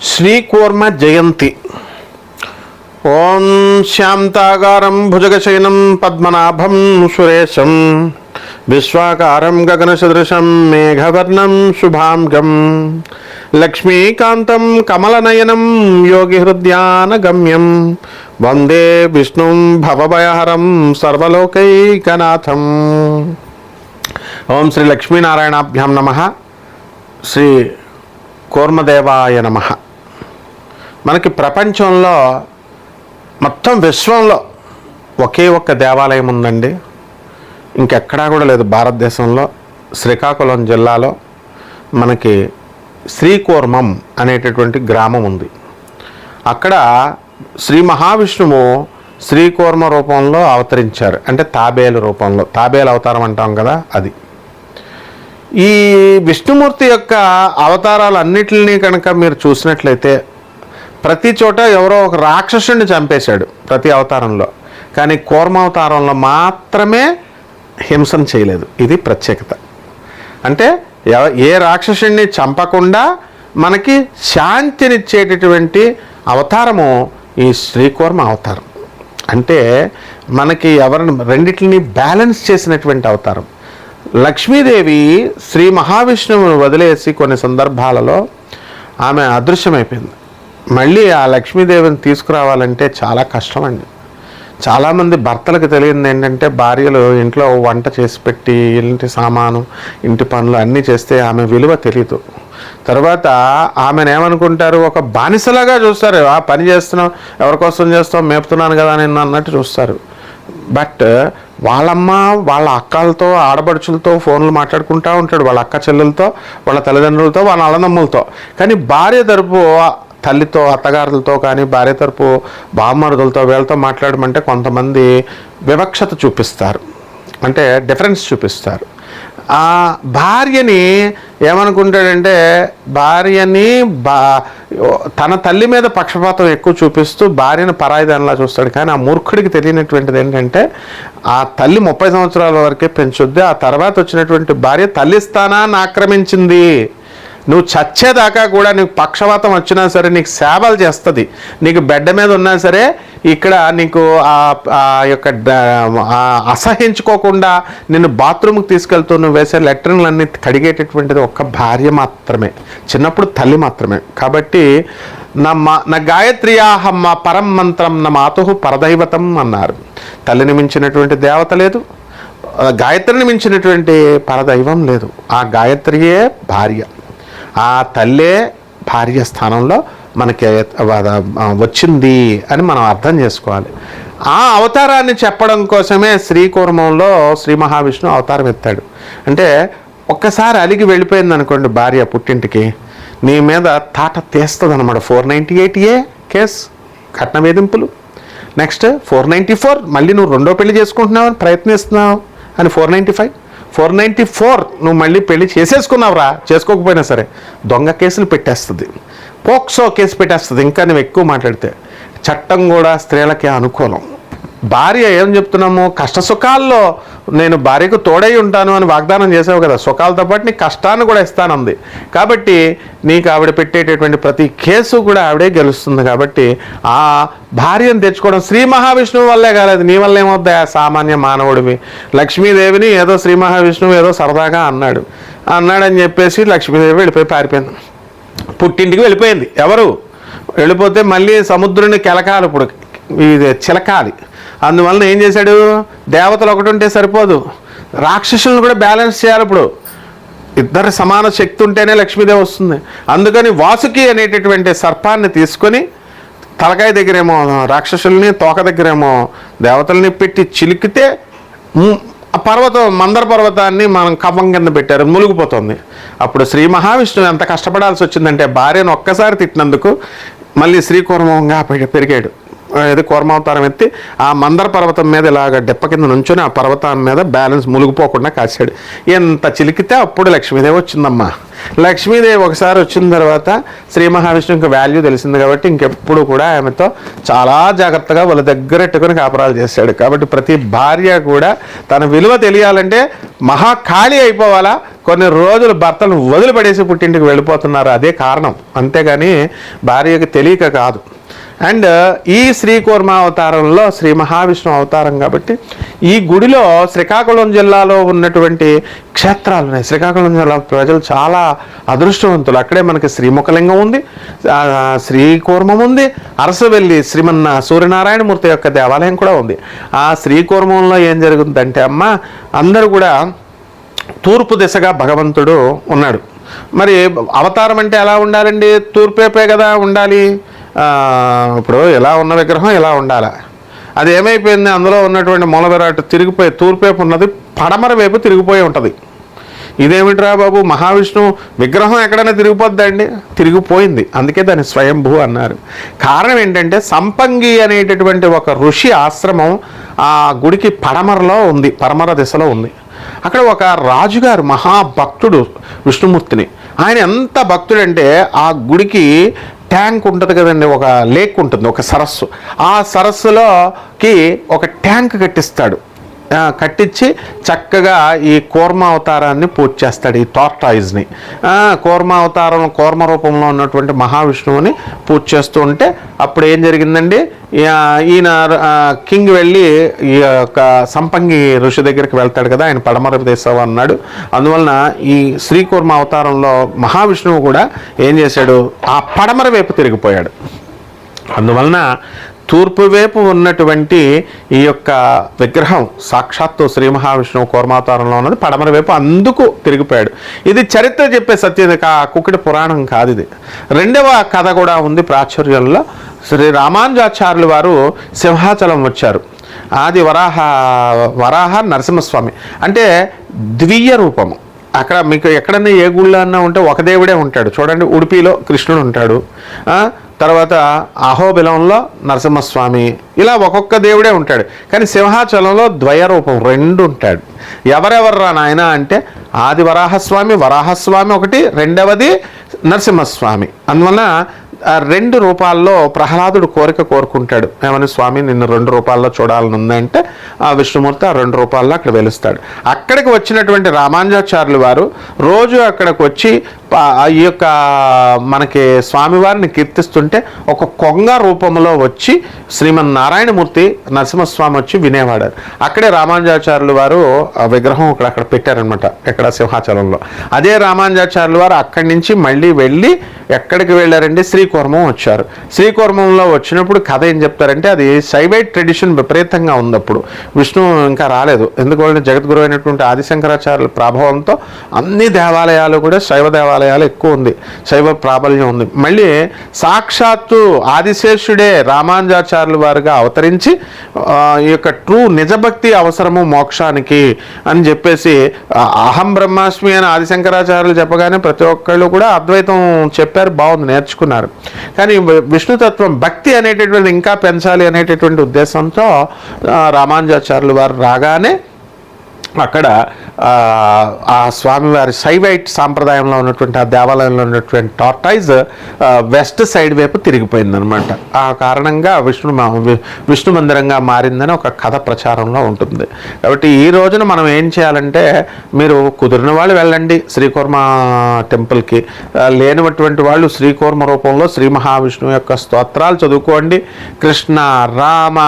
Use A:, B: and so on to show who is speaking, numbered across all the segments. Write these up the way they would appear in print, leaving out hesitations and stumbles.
A: శ్రీకూర్మ జయంతి. ఓం శాంతాకారం భుజగశయనం పద్మనాభం సురేశం విశ్వాకారం గగనసదృశం మేఘవర్ణం శుభాంగం లక్ష్మీకాంతం కమలనయనం యోగిహృద్యానగమ్యం వందే విష్ణుం భవభయహరం సర్వలోకైకనాథం. ఓం శ్రీ లక్ష్మీనారాయణాభ్యాం నమః. శ్రీ కూర్మదేవాయ నమః. మనకి ప్రపంచంలో మొత్తం విశ్వంలో ఒకే ఒక్క దేవాలయం ఉందండి, ఇంకెక్కడా కూడా లేదు. భారతదేశంలో శ్రీకాకుళం జిల్లాలో మనకి శ్రీకూర్మం అనేటటువంటి గ్రామం ఉంది. అక్కడ శ్రీ మహావిష్ణువు శ్రీకూర్మ రూపంలో అవతరించారు, అంటే తాబేలు రూపంలో. తాబేలు అవతారం అంటాం కదా, అది. ఈ విష్ణుమూర్తి యొక్క అవతారాలన్నిటిని కనుక మీరు చూసినట్లయితే ప్రతి చోట ఎవరో ఒక రాక్షసుడిని చంపేశాడు ప్రతి అవతారంలో, కానీ కూర్మ అవతారంలో మాత్రమే హింసను చేయలేదు. ఇది ప్రత్యేకత. అంటే ఏ రాక్షసుడిని చంపకుండా మనకి శాంతినిచ్చేటటువంటి అవతారము ఈ శ్రీకూర్మ అవతారం. అంటే మనకి రెండిటిని బ్యాలెన్స్ చేసినటువంటి అవతారం. లక్ష్మీదేవి శ్రీ మహావిష్ణువును వదిలేసి కొన్ని సందర్భాలలో ఆమె అదృశ్యమైపోయింది. మళ్ళీ ఆ లక్ష్మీదేవిని తీసుకురావాలంటే చాలా కష్టం అండి. చాలామంది భర్తలకు తెలియదు ఏంటంటే, భార్యలు ఇంట్లో వంట చేసి పెట్టి ఇంటి సామాను ఇంటి పనులు అన్నీ చేస్తే ఆమె విలువ తెలియదు. తర్వాత ఆమెను ఏమనుకుంటారు, ఒక బానిసలాగా చూస్తారు. ఆ పని చేస్తున్నాం, ఎవరికోసం చేస్తాం, మేపుతున్నాను కదా నేను అన్నట్టు చూస్తారు. బట్ వాళ్ళమ్మ వాళ్ళ అక్కలతో ఆడబడుచులతో ఫోన్లు మాట్లాడుకుంటూ ఉంటాడు, వాళ్ళ అక్క చెల్లెలతో, వాళ్ళ తల్లిదండ్రులతో, వాళ్ళ అన్నదమ్ములతో. కానీ భార్య తరపు తల్లితో, అత్తగారులతో, కానీ భార్య తరపు బామ్మరుదులతో, వీళ్ళతో మాట్లాడమంటే కొంతమంది వివక్షత చూపిస్తారు, అంటే డిఫరెన్స్ చూపిస్తారు. ఆ భార్యని ఏమనుకుంటాడంటే, భార్యని తన తల్లి మీద పక్షపాతం ఎక్కువ చూపిస్తూ భార్యను పరాయిదానిలా చూస్తాడు. కానీ ఆ మూర్ఖుడికి తెలియనటువంటిది ఏంటంటే, ఆ తల్లి 30 సంవత్సరాల వరకే పెంచుద్ది, ఆ తర్వాత వచ్చినటువంటి భార్య తల్లి స్థానాన్ని ఆక్రమించింది. నువ్వు చచ్చేదాకా కూడా నీకు పక్షవాతం వచ్చినా సరే నీకు సేవలు చేస్తుంది. నీకు బెడ్ మీద ఉన్నా సరే ఇక్కడ నీకు ఆ యొక్క అసహించుకోకుండా నిన్ను బాత్రూమ్కి తీసుకెళ్తూ నువ్వు వేసే లెట్రిన్లన్నీ కడిగేటటువంటిది ఒక్క భార్య మాత్రమే, చిన్నప్పుడు తల్లి మాత్రమే. కాబట్టి నా గాయత్రియాహమ్మ పరం మంత్రం నా మాతుహు పరదైవతం అన్నారు. తల్లిని మించినటువంటి దేవత లేదు, గాయత్రిని మించినటువంటి పరదైవం లేదు. ఆ గాయత్రియే భార్య, ఆ తల్లే భార్య స్థానంలో మనకి వచ్చింది అని మనం అర్థం చేసుకోవాలి. ఆ అవతారాన్ని చెప్పడం కోసమే శ్రీకూర్మంలో శ్రీ మహావిష్ణువు అవతారం ఎత్తాడు. అంటే ఒక్కసారి అలిగి వెళ్ళిపోయింది అనుకోండి భార్య పుట్టింటికి, నీ మీద తాట తీస్తుంది అనమాట. 498A కేస్ కట్న వేధింపులు. నెక్స్ట్ 494 మళ్ళీ నువ్వు రెండో పెళ్లి చేసుకుంటున్నావు అని ప్రయత్నిస్తున్నావు అని 494 నువ్వు మళ్ళీ పెళ్లి చేసేసుకున్నావురా, చేసుకోకపోయినా సరే దొంగ కేసులు పెట్టేస్తుంది, పోక్సో కేసు పెట్టేస్తుంది. ఇంకా నువ్వు ఎక్కువ మాట్లాడితే చట్టం కూడా స్త్రీలకే అనుకూలం. భార్య ఏం చెప్తున్నాము, కష్ట సుఖాల్లో నేను భార్యకు తోడై ఉంటాను అని వాగ్దానం చేసావు కదా, సుఖాలతో పాటు నీ కష్టాన్ని కూడా ఇస్తానంది. కాబట్టి నీకు ఆవిడ పెట్టేటటువంటి ప్రతి కేసు కూడా ఆవిడే గెలుస్తుంది. కాబట్టి ఆ భార్యను తెచ్చుకోవడం శ్రీ మహావిష్ణువు వల్లే కాలేదు, నీ వల్ల ఏమవుద్దా, సామాన్య మానవుడివి. లక్ష్మీదేవిని ఏదో శ్రీ మహావిష్ణువు ఏదో సరదాగా అన్నాడని చెప్పేసి లక్ష్మీదేవి వెళ్ళిపోయి పారిపోయింది, పుట్టింటికి వెళ్ళిపోయింది. ఎవరు వెళ్ళిపోతే మళ్ళీ సముద్రుని కెలకాలి, ఇప్పుడు ఇది చిలకాలి. అందువలన ఏం చేశాడు, దేవతలు ఒకటి ఉంటే సరిపోదు, రాక్షసులను కూడా బ్యాలెన్స్ చేయాలి. ఇప్పుడు ఇద్దరు సమాన శక్తి ఉంటేనే లక్ష్మీదేవి వస్తుంది. అందుకని వాసుకి అనేటటువంటి సర్పాన్ని తీసుకొని తలకాయ దగ్గరేమో రాక్షసుల్ని, తోక దగ్గరేమో దేవతల్ని పెట్టి చిలికితే మందర పర్వతాన్ని మనం కవ్వం కింద పెట్టారు, మునిగిపోతుంది. అప్పుడు శ్రీ మహావిష్ణువు ఎంత కష్టపడాల్సి వచ్చిందంటే, భార్యను ఒక్కసారి తిట్టినందుకు మళ్ళీ శ్రీకూర్మంగా పెరిగాడు. ఏదో కూర్మావతారం ఎత్తి ఆ మందర పర్వతం మీద ఇలాగ డెప్ప కింద నుంచొని ఆ పర్వతం మీద బ్యాలెన్స్ మునిగిపోకుండా కాశాడు. ఎంత చిలికితే అప్పుడు లక్ష్మీదేవి వచ్చిందమ్మా. లక్ష్మీదేవి ఒకసారి వచ్చిన తర్వాత శ్రీ మహావిష్ణువుకి వాల్యూ తెలిసింది కాబట్టి ఇంకెప్పుడు కూడా ఆమెతో చాలా జాగ్రత్తగా వాళ్ళ దగ్గరెట్టుకుని కాపురాలు చేశాడు. కాబట్టి ప్రతి భార్య కూడా తన విలువ తెలియాలంటే మహాకాళి అయిపోవాలా, కొన్ని రోజులు భర్తను వదిలిపడేసి పుట్టింటికి వెళ్ళిపోతున్నారు. అదే కారణం, అంతేగాని భార్యకి తెలియక కాదు. అండ్ ఈ శ్రీకూర్మ అవతారంలో శ్రీ మహావిష్ణువు అవతారం కాబట్టి ఈ గుడిలో శ్రీకాకుళం జిల్లాలో ఉన్నటువంటి క్షేత్రాలు ఉన్నాయి. శ్రీకాకుళం జిల్లా ప్రజలు చాలా అదృష్టవంతులు. అక్కడే మనకి శ్రీముఖలింగం ఉంది, శ్రీకూర్మం ఉంది, అరసవెల్లి శ్రీమన్న సూర్యనారాయణమూర్తి యొక్క దేవాలయం కూడా ఉంది. ఆ శ్రీకూర్మంలో ఏం జరుగుతుందంటే అమ్మ, అందరూ కూడా తూర్పు దిశగా భగవంతుడు ఉన్నాడు. మరి అవతారం అంటే ఎలా ఉండాలండి? తూర్పేపే కదా ఉండాలి. ఇప్పుడు ఎలా ఉన్న విగ్రహం ఎలా ఉండాలి. అది ఏమైపోయింది, అందులో ఉన్నటువంటి మూల విరాట్ తిరిగిపోయి తూర్పేపు ఉన్నది పడమర వైపు తిరిగిపోయి ఉంటుంది. ఇదేమిట్రా బాబు, మహావిష్ణువు విగ్రహం ఎక్కడైనా తిరిగిపోద్దండి? తిరిగిపోయింది. అందుకే దాన్ని స్వయంభూ అన్నారు. కారణం ఏంటంటే సంపంగి అనేటటువంటి ఒక ఋషి ఆశ్రమం ఆ గుడికి పడమరలో ఉంది, పడమర దిశలో ఉంది. అక్కడ ఒక రాజుగారు మహాభక్తుడు విష్ణుమూర్తిని. ఆయన ఎంత భక్తుడంటే ఆ గుడికి ట్యాంక్ ఉంటుంది కదండి, ఒక లేక్ ఉంటుంది, ఒక సరస్సు. ఆ సరస్సులోకి ఒక ట్యాంక్ కట్టిస్తాడు. కట్టించి చక్కగా ఈ కూర్మ అవతారాన్ని పూజ చేస్తాడు. ఈ టార్టాయిజ్ని కూర్మ అవతారం, కూర్మ రూపంలో ఉన్నటువంటి మహావిష్ణువుని పూజ చేస్తూ ఉంటే అప్పుడు ఏం జరిగిందండి, ఈయన కింగ్ వెళ్ళి ఈ యొక్క సంపంగి ఋషి దగ్గరికి వెళ్తాడు కదా, ఆయన పడమర దేశం అన్నాడు. అందువలన ఈ శ్రీకూర్మ అవతారంలో మహావిష్ణువు కూడా ఏం చేశాడు, ఆ పడమర వైపు తిరిగిపోయాడు. అందువలన తూర్పు వైపు ఉన్నటువంటి ఈ యొక్క విగ్రహం సాక్షాత్తు శ్రీ మహావిష్ణువు కూర్మావతారంలో ఉన్నది పడమర వైపు, అందుకు తిరిగిపోయాడు. ఇది చరిత్ర చెప్పే సత్యం, కుక్కటి పురాణం కాదు ఇది. రెండవ కథ కూడా ఉంది ప్రాచుర్యంలో. శ్రీ రామానుజాచార్యులు వారు సింహాచలం వచ్చారు. ఆది వరాహ నరసింహస్వామి అంటే ద్వియ రూపము. అక్కడ మీకు ఎక్కడన్నా ఏ గుళ్ళో అన్నా ఉంటే ఒక దేవుడే ఉంటాడు. చూడండి, ఉడిపిలో కృష్ణుడు ఉంటాడు, తర్వాత అహోబిలంలో నరసింహస్వామి, ఇలా ఒక్కొక్క దేవుడే ఉంటాడు. కానీ సింహాచలంలో ద్వయరూపం, రెండు ఉంటాడు. ఎవరెవర్రా నాయన అంటే ఆది వరాహస్వామి ఒకటి, రెండవది నరసింహస్వామి. అందువలన రెండు రూపాల్లో ప్రహ్లాదుడు కోరుకుంటాడు. ఏమని, స్వామి నిన్ను రెండు రూపాల్లో చూడాలని ఉందంటే ఆ విష్ణుమూర్తి ఆ రెండు రూపాల్లో అక్కడ వెలుస్తాడు. అక్కడికి వచ్చినటువంటి రామానుజాచార్యులు వారు రోజు అక్కడికి వచ్చి ఈ యొక్క మనకి స్వామివారిని కీర్తిస్తుంటే ఒక కొంగ రూపంలో వచ్చి శ్రీమన్నారాయణమూర్తి నరసింహస్వామి వచ్చి వినేవాడారు. అక్కడే రామానుజాచార్యులు వారు విగ్రహం అక్కడ పెట్టారనమాట, ఎక్కడ సింహాచలంలో. అదే రామానుజాచార్యులు వారు అక్కడి నుంచి మళ్ళీ వెళ్ళి ఎక్కడికి వెళ్ళారంటే శ్రీకూర్మం వచ్చారు. శ్రీకూర్మంలో వచ్చినప్పుడు కథ ఏం చెప్తారంటే, అది శైవైట్ ట్రెడిషన్ విపరీతంగా ఉంది. అప్పుడు విష్ణు ఇంకా రాలేదు. ఎందుకంటే జగద్గురు అయినటువంటి ఆదిశంకరాచార్యుల ప్రభావంతో అన్ని దేవాలయాలు కూడా శైవ దేవాలయాలు ఎక్కువ ఉంది, శైవ ప్రాబల్యం ఉంది. మళ్ళీ సాక్షాత్తు ఆదిశేషుడే రామానుజాచార్యుల వారుగా అవతరించి ఈ యొక్క ట్రూ నిజభక్తి అవసరము మోక్షానికి అని చెప్పేసి అహం బ్రహ్మాస్మి అని ఆదిశంకరాచార్యులు చెప్పగానే ప్రతి ఒక్కళ్ళు కూడా అద్వైతం చెప్పారు, బాగుంది, నేర్చుకున్నారు. కానీ విష్ణుతత్వం భక్తి అనేటటువంటి ఇంకా పెంచాలి అనేటటువంటి ఉద్దేశంతో రామానుజాచార్యులు వారు రాగానే అక్కడ ఆ స్వామివారి శైవైట్ సాంప్రదాయంలో ఉన్నటువంటి ఆ దేవాలయంలో ఉన్నటువంటి టార్టైజ్ వెస్ట్ సైడ్ వైపు తిరిగిపోయిందనమాట. ఆ కారణంగా విష్ణు మందిరంగా మారిందని ఒక కథ ప్రచారంలో ఉంటుంది. కాబట్టి ఈ రోజున మనం ఏం చేయాలంటే, మీరు కుదిరిన వాళ్ళు వెళ్ళండి శ్రీకూర్మ టెంపుల్కి, లేనటువంటి వాళ్ళు శ్రీకూర్మ రూపంలో శ్రీ మహావిష్ణువు యొక్క స్తోత్రాలు చదువుకోండి. కృష్ణ, రామ,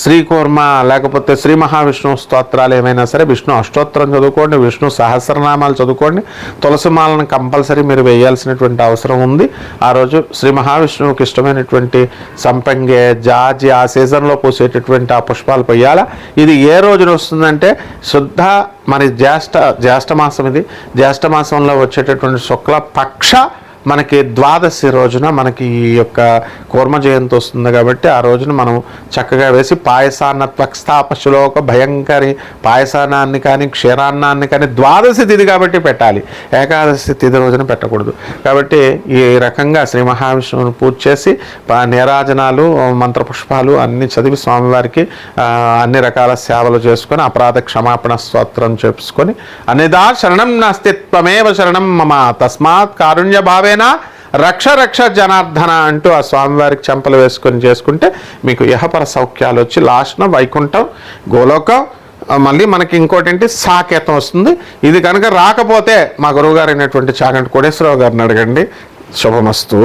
A: శ్రీకూర్మ లేకపోతే శ్రీ మహావిష్ణువు స్తోత్రాలు ఏమైనా సరే, విష్ణు అష్టోత్తరం చదువుకోండి, విష్ణు సహస్రనామాలు చదువుకోండి. తులసిమాలను కంపల్సరీ మీరు వేయాల్సినటువంటి అవసరం ఉంది. ఆ రోజు శ్రీ మహావిష్ణువుకి ఇష్టమైనటువంటి సంపంగే, జాజి ఆ సీజన్లో పూసేటటువంటి ఆ పుష్పాలు పొయ్యాలా. ఇది ఏ రోజున వస్తుందంటే శుద్ధ మరి జ్యేష్ఠ మాసం. ఇది జ్యేష్ఠ మాసంలో వచ్చేటటువంటి శుక్ల పక్ష మనకి ద్వాదశి రోజున మనకి ఈ యొక్క కూర్మ జయంతి వస్తుంది. కాబట్టి ఆ రోజున మనం చక్కగా వేసి పాయసాన్న త్వక్స్థాపశులోక భయంకరి పాయసాన్నాన్ని కానీ క్షీరాన్నాన్ని కానీ ద్వాదశి తిథి కాబట్టి పెట్టాలి, ఏకాదశి తిథి రోజున పెట్టకూడదు. కాబట్టి ఈ రకంగా శ్రీ మహావిష్ణువుని పూజ చేసి నీరాజనాలు, మంత్రపుష్పాలు అన్ని చదివి స్వామివారికి అన్ని రకాల సేవలు చేసుకొని అపరాధ క్షమాపణ స్తోత్రం చేసుకొని అనిదా శరణం నాస్తిత్వమేవ శరణం మమ తస్మాత్ కారుణ్య భావేన రక్ష జనార్దన అంటూ ఆ స్వామివారికి చెంపలు వేసుకొని చేసుకుంటే మీకు ఇహపర సౌఖ్యాలు వచ్చి లాస్ట్న వైకుంఠం, గోలోకం, మళ్ళీ మనకి ఇంకోటి ఏంటి సాకేతం వస్తుంది. ఇది కనుక రాకపోతే మా గురువుగారు అయినటువంటి చాగంటి కోటేశ్వరరావు గారిని అడగండి. శుభమస్తు.